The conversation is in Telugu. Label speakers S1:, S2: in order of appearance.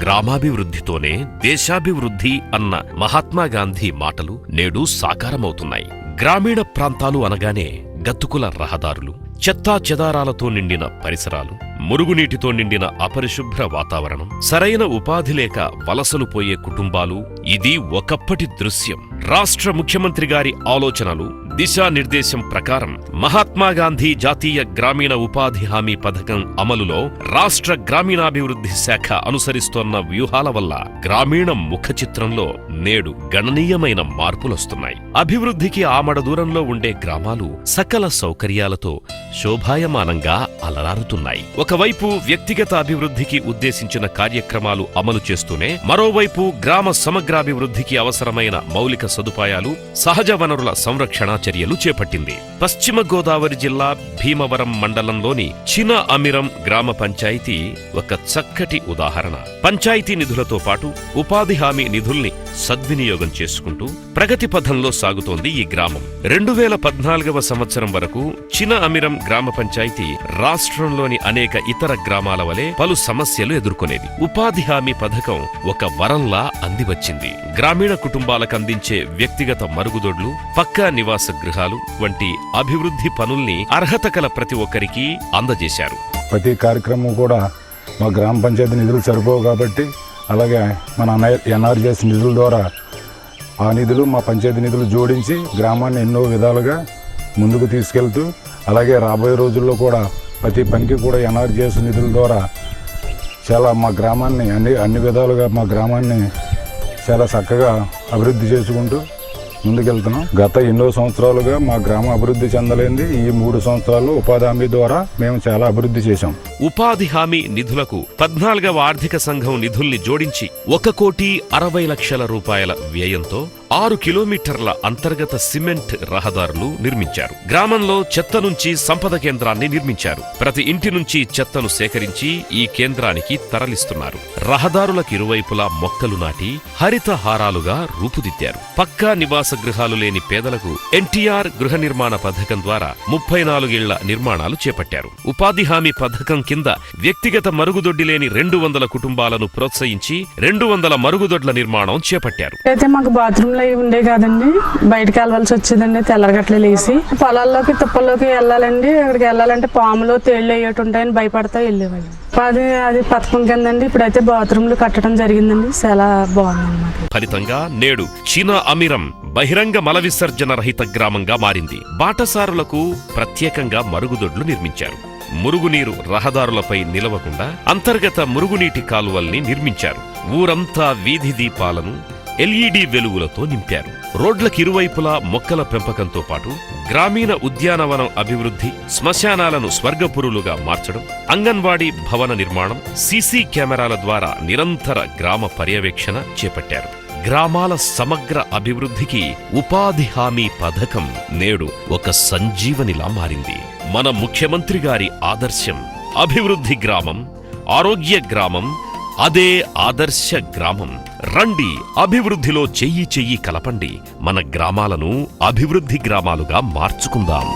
S1: గ్రామాభివృద్ధితోనే దేశాభివృద్ధి అన్న మహాత్మాగాంధీ మాటలు నేడు సాకారమవుతున్నాయి. గ్రామీణ ప్రాంతాలు అనగానే గతుకుల రహదారులు, చెత్తా చెదారాలతో నిండిన పరిసరాలు, మురుగునీటితో నిండిన అపరిశుభ్ర వాతావరణం, సరైన ఉపాధి లేక వలసలు పోయే కుటుంబాలు, ఇది ఒకప్పటి దృశ్యం. రాష్ట్ర ముఖ్యమంత్రి గారి ఆలోచనలు, దిశానిర్దేశం ప్రకారం మహాత్మాగాంధీ జాతీయ గ్రామీణ ఉపాధి హామీ పథకం అమలులో రాష్ట్ర గ్రామీణాభివృద్ధి శాఖ అనుసరిస్తోన్న వ్యూహాల వల్ల గ్రామీణ ముఖ చిత్రంలో నేడు గణనీయమైన మార్పులొస్తున్నాయి. అభివృద్ధికి ఆమడ దూరంలో ఉండే గ్రామాలు సకల సౌకర్యాలతో శోభాయమానంగా అలరారుతున్నాయి. ఒకవైపు వ్యక్తిగత అభివృద్ధికి ఉద్దేశించిన కార్యక్రమాలు అమలు చేస్తూనే మరోవైపు గ్రామ సమగ్రాభివృద్ధికి అవసరమైన మౌలిక సదుపాయాలు, సహజ వనరుల సంరక్షణ చర్యలు చేపట్టింది. పశ్చిమ గోదావరి జిల్లా భీమవరం మండలంలోని చిన అమిరం గ్రామ పంచాయతీ ఒక చక్కటి ఉదాహరణ. పంచాయతీ నిధులతో పాటు ఉపాధి హామీ నిధుల్ని సద్వినియోగం చేసుకుంటూ ప్రగతి పథంలో సాగుతోంది ఈ గ్రామం. 2014వ సంవత్సరం వరకు చిన అమిరం గ్రామ పంచాయతీ రాష్ట్రంలోని అనేక ఇతర గ్రామాల వలె పలు సమస్యలు ఎదుర్కొనేది. ఉపాధి హామీ పథకం ఒక వరంలా అందివచ్చింది. గ్రామీణ కుటుంబాలకు అందించే వ్యక్తిగత మరుగుదొడ్లు, పక్కా నివాస గృహాలు వంటి అభివృద్ధి పనుల్ని అర్హత కల ప్రతి ఒక్కరికి అందజేశారు.
S2: ప్రతి కార్యక్రమం కూడా మా గ్రామ పంచాయతీ నిధులు సరిపోవు కాబట్టి, అలాగే మన ఎన్ఆర్జీఎస్ నిధుల ద్వారా ఆ నిధులు మా పంచాయతీ నిధులు జోడించి గ్రామాన్ని ఎన్నో విధాలుగా ముందుకు తీసుకెళ్తూ, అలాగే రాబోయే రోజుల్లో కూడా ప్రతి పనికి కూడా ఎన్ఆర్జీఎస్ నిధుల ద్వారా చాలా మా గ్రామాన్ని అన్ని విధాలుగా మా గ్రామాన్ని చాలా చక్కగా అభివృద్ధి చేసుకుంటూ ముందుకెళ్తున్నాం. గత ఎన్నో సంవత్సరాలుగా మా గ్రామం అభివృద్ధి చెందలేంది. ఈ 3 సంవత్సరాలు ఉపాధి హామీ ద్వారా మేము చాలా అభివృద్ధి చేశాం.
S1: ఉపాధి హామీ నిధులకు 14వ ఆర్థిక సంఘం నిధుల్ని జోడించి 1,60,00,000 రూపాయల వ్యయంతో 6 కిలోమీటర్ల అంతర్గత సిమెంట్ రహదారులు నిర్మించారు. గ్రామంలో చెత్త నుంచి సంపద కేంద్రాన్ని నిర్మించారు. ప్రతి ఇంటి నుంచి చెత్తను సేకరించి ఈ కేంద్రానికి తరలిస్తున్నారు. రహదారులకు ఇరువైపులా మొక్కలు నాటి హరితహారాలుగా రూపుదిద్దారు. పక్కా నివాస గృహాలు లేని పేదలకు ఎన్టీఆర్ గృహ నిర్మాణ పథకం ద్వారా 34 ఇళ్ల నిర్మాణాలు చేపట్టారు. ఉపాధి హామీ పథకం కింద వ్యక్తిగత మరుగుదొడ్డి లేని 200 కుటుంబాలను ప్రోత్సహించి 200 మరుగుదొడ్ల నిర్మాణం చేపట్టారు.
S3: అయితే మాకు బాత్రూమ్లు అవి ఉండే కాదండి, బయటకు వెళ్ళవలసి వచ్చేదండి. తెల్లరగట్లు లేసి పొలాల్లోకి తుప్పల్లోకి వెళ్ళాలండి. అక్కడికి వెళ్ళాలంటే పాములు, తేళ్లు అయ్యేటి ఉంటాయని భయపడతా వెళ్ళేవాళ్ళు. అది పథకం కిందండి. ఇప్పుడైతే బాత్రూమ్లు కట్టడం జరిగిందండి. చాలా బాగుంది.
S1: ఫలితంగా నేడు చిన అమిరం బహిరంగ మల విసర్జన రహిత గ్రామంగా మారింది. బాటసారులకు ప్రత్యేకంగా మరుగుదొడ్లు నిర్మించారు. మురుగునీరు రహదారులపై నిలవకుండా అంతర్గత మురుగునీటి కాలువల్ని నిర్మించారు. ఊరంతా వీధి దీపాలను ఎల్ఈడి వెలుగులతో నింపారు. రోడ్లకి ఇరువైపులా మొక్కల పెంపకంతో పాటు గ్రామీణ ఉద్యానవనం అభివృద్ధి, శ్మశానాలను స్వర్గపురులుగా మార్చడం, అంగన్వాడీ భవన నిర్మాణం, సీసీ కెమెరాల ద్వారా నిరంతర గ్రామ పర్యవేక్షణ చేపట్టారు. గ్రామాల సమగ్ర అభివృద్ధికి ఉపాధి హామీ పథకం నేడు ఒక సంజీవనిలా మారింది. మన ముఖ్యమంత్రి గారి ఆదర్శం అభివృద్ధి గ్రామం, ఆరోగ్య గ్రామం, అదే ఆదర్శ గ్రామం. రండి, అభివృద్ధిలో చెయ్యి చెయ్యి కలపండి. మన గ్రామాలను అభివృద్ధి గ్రామాలుగా మార్చుకుందాం.